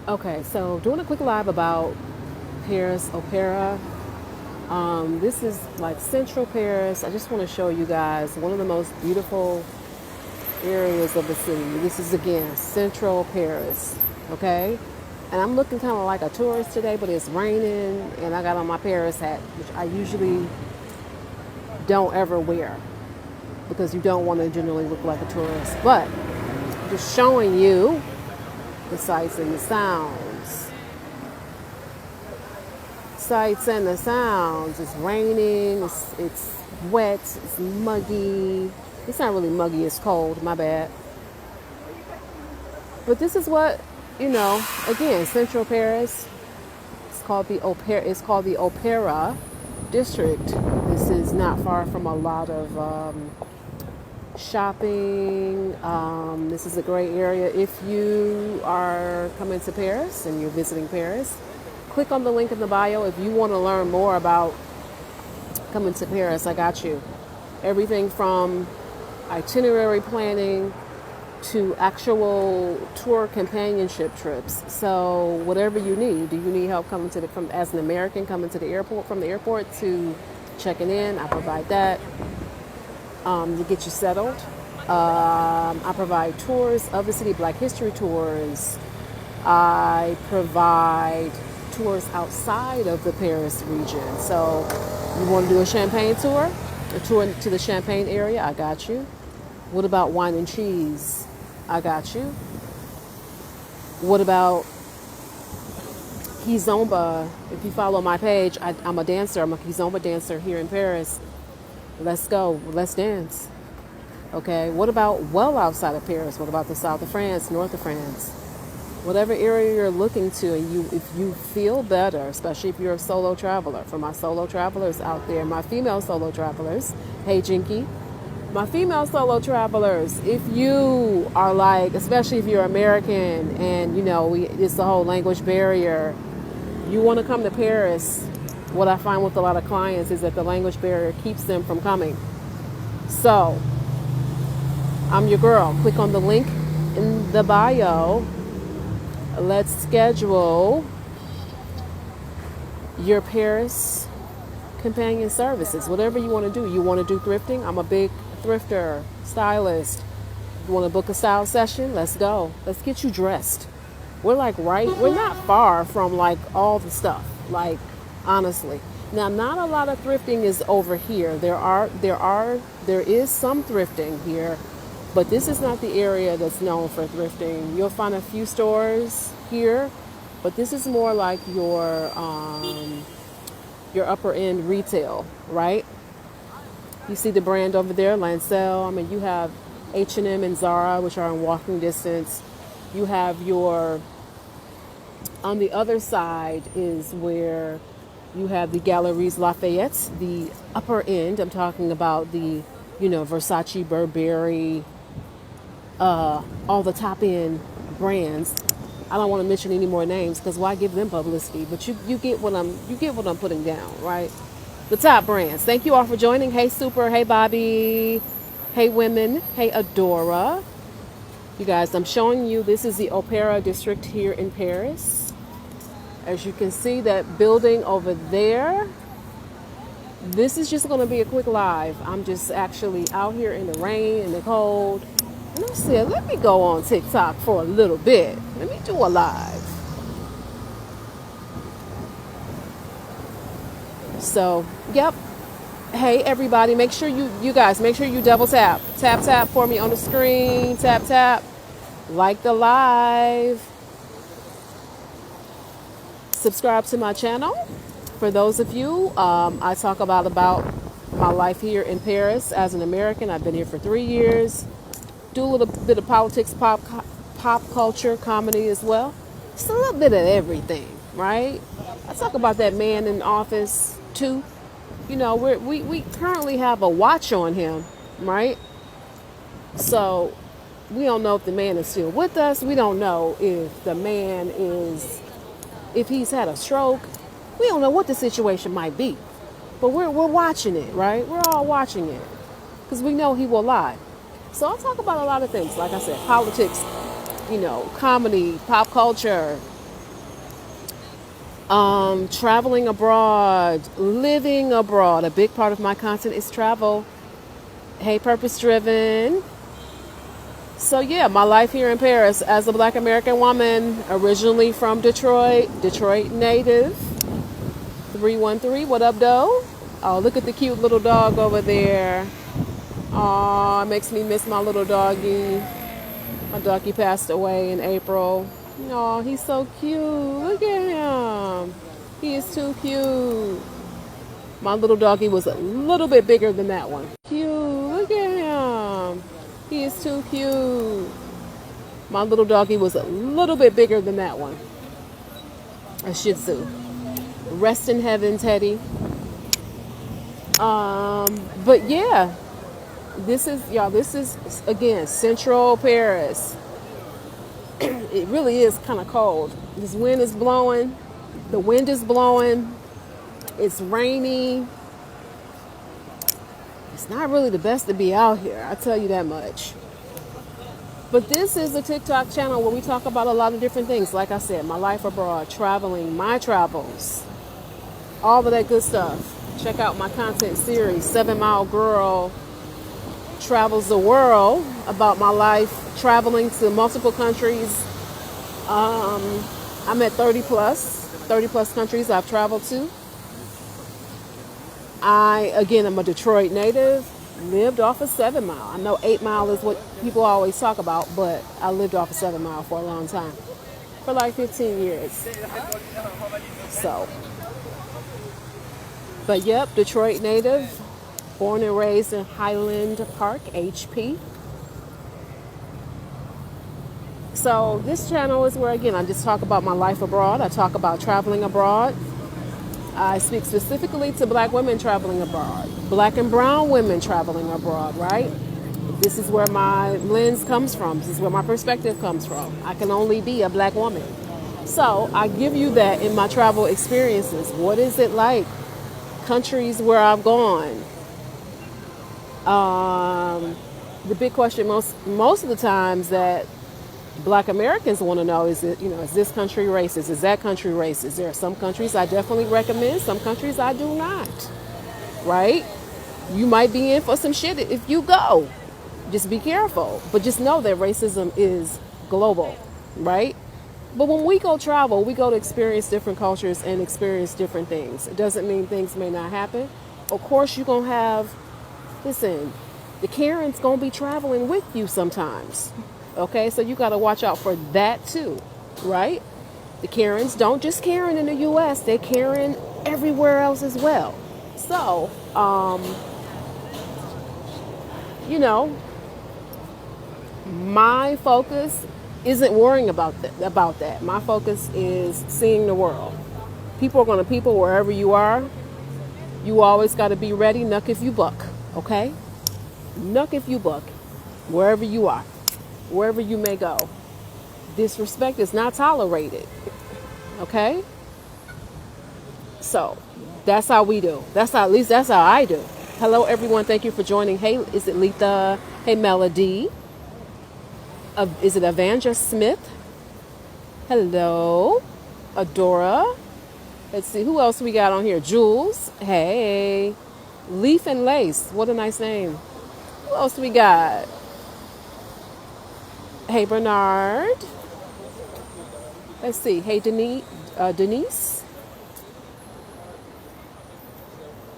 Okay, so doing a quick live about Paris Opera. This is like Central Paris. I just want to show you guys one of the most beautiful areas of the city. This is again Central Paris. Okay, and I'm looking kind of like a tourist today, but it's raining, and I got on my Paris hat, which I usually don't ever wear because you don't want to generally look like a tourist. But just showing you the sights and the sounds. Sights and the sounds. It's raining, it's wet, it's muggy. It's not really muggy, it's cold, my bad. But this is what, again, Central Paris. It's called the Opera District. This is not far from a lot of shopping. This is a great area if you are coming to Paris and you're visiting Paris. Click on the link in the bio if you want to learn more about coming to Paris. I got you. Everything from itinerary planning to actual tour companionship trips. So whatever you need. Do you need help coming as an American coming to the airport, from the airport to checking in? I provide that to get you settled. I provide tours of the city, Black History tours. I provide tours outside of the Paris region. So you want to do a Champagne tour? A tour to the Champagne area? I got you. What about wine and cheese? I got you. What about Kizomba? If you follow my page, I'm a dancer. I'm a Kizomba dancer here in Paris. Let's go. Let's dance. Okay. What about well outside of Paris? What about the south of France, north of France? Whatever area you're looking to, and if you feel better, especially if you're a solo traveler. For my solo travelers out there, my female solo travelers, hey Jinky, my female solo travelers, if you are like, especially if you're American and it's the whole language barrier, you want to come to Paris. What I find with a lot of clients is that the language barrier keeps them from coming. So I'm your girl. Click on the link in the bio. Let's schedule your Paris companion services. Whatever you want to do. You want to do thrifting? I'm a big thrifter, stylist. You want to book a style session? Let's go. Let's get you dressed. We're not far from like all the stuff. Like, honestly. Now, not a lot of thrifting is over here. There is some thrifting here. But this is not the area that's known for thrifting. You'll find a few stores here, but this is more like your upper end retail, right? You see the brand over there, Lancel. I mean, you have H&M and Zara, which are in walking distance. You have on the other side is where you have the Galeries Lafayette, the upper end. I'm talking about the, Versace, Burberry, all the top end brands. I don't want to mention any more names because why give them publicity? But you get what I'm putting down, right? The top brands. Thank you all for joining. Hey Super, hey Bobby, hey Women, hey Adora. You guys, I'm showing you, this is the Opera District here in Paris. As you can see, that building over there. This is just going to be a quick live. I'm just actually out here in the rain and the cold. And I said, let me go on TikTok for a little bit. Let me do a live. So, yep. Hey, everybody, make sure you guys, make sure you double tap. Tap for me on the screen. Tap. Like the live. Subscribe to my channel. For those of you, I talk about my life here in Paris as an American. I've been here for 3 years. Do a little bit of politics, pop culture, comedy as well. Just a little bit of everything, right? I talk about that man in office too. We currently have a watch on him, right? So we don't know if the man is still with us. We don't know if the man if he's had a stroke. We don't know what the situation might be. But we're watching it, right? We're all watching it because we know he will lie. So I'll talk about a lot of things, like I said, politics, comedy, pop culture, Traveling abroad, living abroad. A big part of my content is travel. Hey, purpose driven. So yeah, my life here in Paris as a Black American woman, originally from Detroit, Detroit native. 313, what up, doe? Oh, look at the cute little dog over there. Oh, it makes me miss my little doggy. My doggy passed away in April. Oh, he's so cute. Look at him. He is too cute. My little doggy was a little bit bigger than that one. Cute. Look at him. He is too cute. My little doggy was a little bit bigger than that one. A Shih Tzu. Rest in heaven, Teddy. But yeah, this is again Central Paris. It really is kind of cold. This wind is blowing. The wind is blowing. It's rainy. It's not really the best to be out here, I tell you that much. But this is a TikTok channel where we talk about a lot of different things. Like I said, my life abroad, traveling, my travels, all of that good stuff. Check out my content series, 7 Mile Girl Travels the World, about my life traveling to multiple countries. I'm at 30 plus countries I've traveled to. I'm a Detroit native, lived off of 7 Mile. I know 8 Mile is what people always talk about, but I lived off of 7 Mile for a long time, for like 15 years. So, but yep, Detroit native, born and raised in Highland Park, HP. So this channel is where, again, I just talk about my life abroad. I talk about traveling abroad. I speak specifically to Black women traveling abroad, Black and brown women traveling abroad, right? This is where my lens comes from. This is where my perspective comes from. I can only be a Black woman. So I give you that in my travel experiences. What is it like? Countries where I've gone. The big question most of the times that Black Americans want to know is this country racist? Is that country racist? There are some countries I definitely recommend, some countries I do not, right? You might be in for some shit if you go. Just be careful. But just know that racism is global, right? But when we go travel, we go to experience different cultures and experience different things. It doesn't mean things may not happen. Of course, you're going to have, listen, the Karen's going to be traveling with you sometimes. Okay, so you got to watch out for that too, right? The Karens don't just Karen in the U.S., they're Karen everywhere else as well. So, my focus isn't worrying about that. My focus is seeing the world. People are going to people wherever you are. You always got to be ready, knuck if you buck, okay? Knuck if you buck, wherever you are. Wherever you may go, disrespect is not tolerated. Okay? So that's how we do. At least that's how I do. Hello, everyone. Thank you for joining. Hey, is it Letha? Hey, Melody. Is it Evandra Smith? Hello, Adora. Let's see who else we got on here. Jules. Hey, Leaf and Lace. What a nice name. Who else we got? Hey, Bernard. Let's see. Hey, Denise.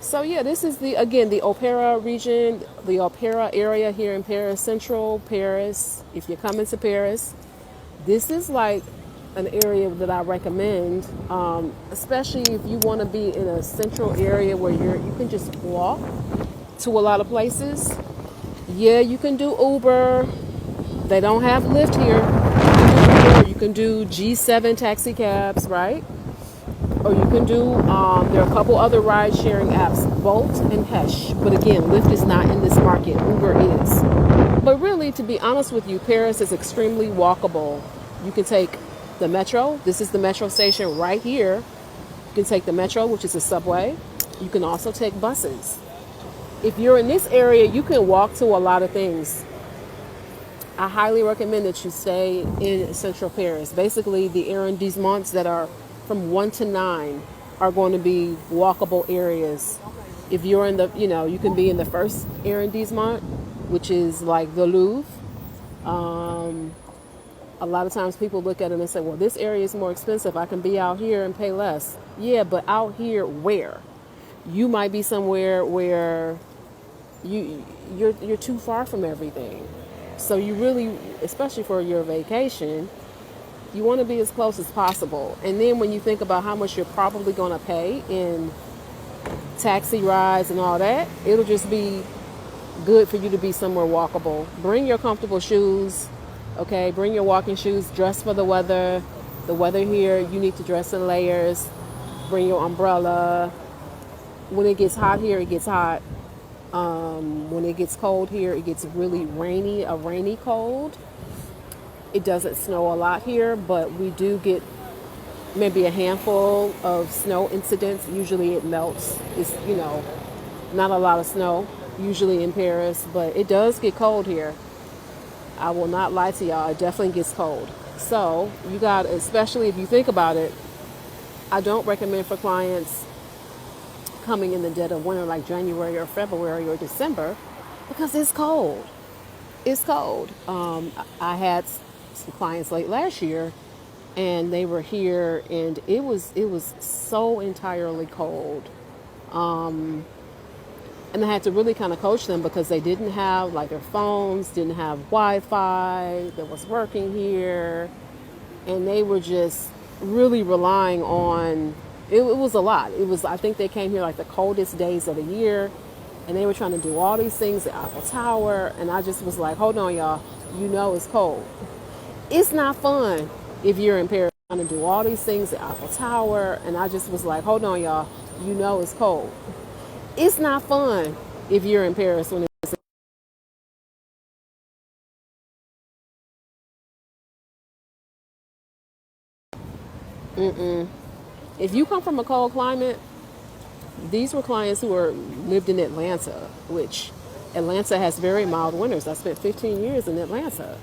So yeah, this is the Opera region, the Opera area here in Paris, Central Paris. If you're coming to Paris, this is like an area that I recommend, especially if you want to be in a central area where you can just walk to a lot of places. Yeah, you can do Uber. They don't have Lyft here. You can do G7 taxi cabs, right? Or you can do, there are a couple other ride sharing apps, Bolt and Hesh. But again, Lyft is not in this market. Uber is. But really, to be honest with you, Paris is extremely walkable. You can take the metro. This is the metro station right here. You can take the metro, which is a subway. You can also take buses. If you're in this area, you can walk to a lot of things. I highly recommend that you stay in Central Paris. Basically, the arrondissements that are from 1 to 9 are going to be walkable areas. If you're in the, you can be in the first arrondissement, which is like the Louvre. A lot of times people look at it and say, well, this area is more expensive. I can be out here and pay less. Yeah, but out here where? You might be somewhere where you're too far from everything. So you really, especially for your vacation, you want to be as close as possible. And then when you think about how much you're probably going to pay in taxi rides and all that, it'll just be good for you to be somewhere walkable. Bring your comfortable shoes, okay? Bring your walking shoes. Dress for the weather. The weather here, you need to dress in layers. Bring your umbrella. When it gets hot here, it gets hot. When it gets cold here, it gets really rainy, a rainy cold. It doesn't snow a lot here, but we do get maybe a handful of snow incidents. Usually it melts. It's, not a lot of snow usually in Paris, but it does get cold here. I will not lie to y'all. It definitely gets cold. So you got, especially if you think about it, I don't recommend for clients coming in the dead of winter like January or February or December because it's cold. It's cold. I had some clients late last year and they were here and it was so entirely cold. And I had to really kind of coach them because they didn't have, like, their phones, didn't have Wi-Fi that was working here. And they were just really relying on, it was a lot. I think they came here like the coldest days of the year. And they were trying to do all these things at Eiffel Tower. And I just was like, hold on, y'all. It's cold. It's not fun if you're in Paris trying to do all these things at Eiffel Tower. And I just was like, hold on, y'all. It's cold. It's not fun if you're in Paris when it's if you come from a cold climate. These were clients who lived in Atlanta, which Atlanta has very mild winters. I spent 15 years in Atlanta.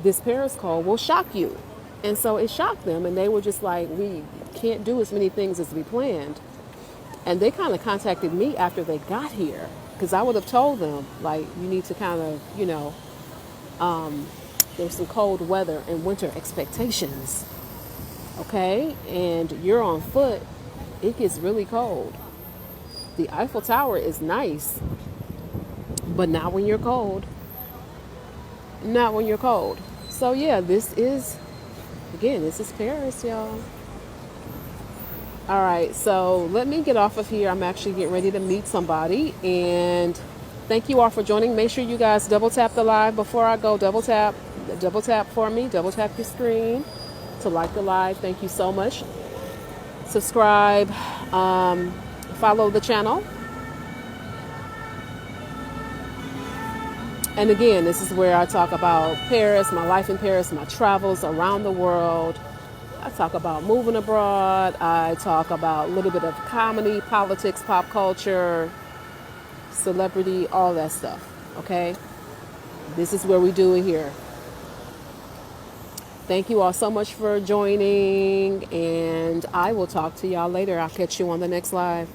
This Paris cold will shock you. And so it shocked them, and they were just like, we can't do as many things as we planned. And they kind of contacted me after they got here because I would have told them, like, you need to kind of, there's some cold weather and winter expectations, okay? And you're on foot, it gets really cold. The Eiffel Tower is nice, but not when you're cold. Not when you're cold. So yeah, this is Paris, y'all. All right, so let me get off of here. I'm actually getting ready to meet somebody. And thank you all for joining. Make sure you guys double tap the live before I go. Double tap for me. Double tap your screen to like the live. Thank you so much. Subscribe. Follow the channel. And again, this is where I talk about Paris, my life in Paris, my travels around the world. I talk about moving abroad. I talk about a little bit of comedy, politics, pop culture, celebrity, all that stuff. Okay? This is where we do it here. Thank you all so much for joining, and I will talk to y'all later. I'll catch you on the next live.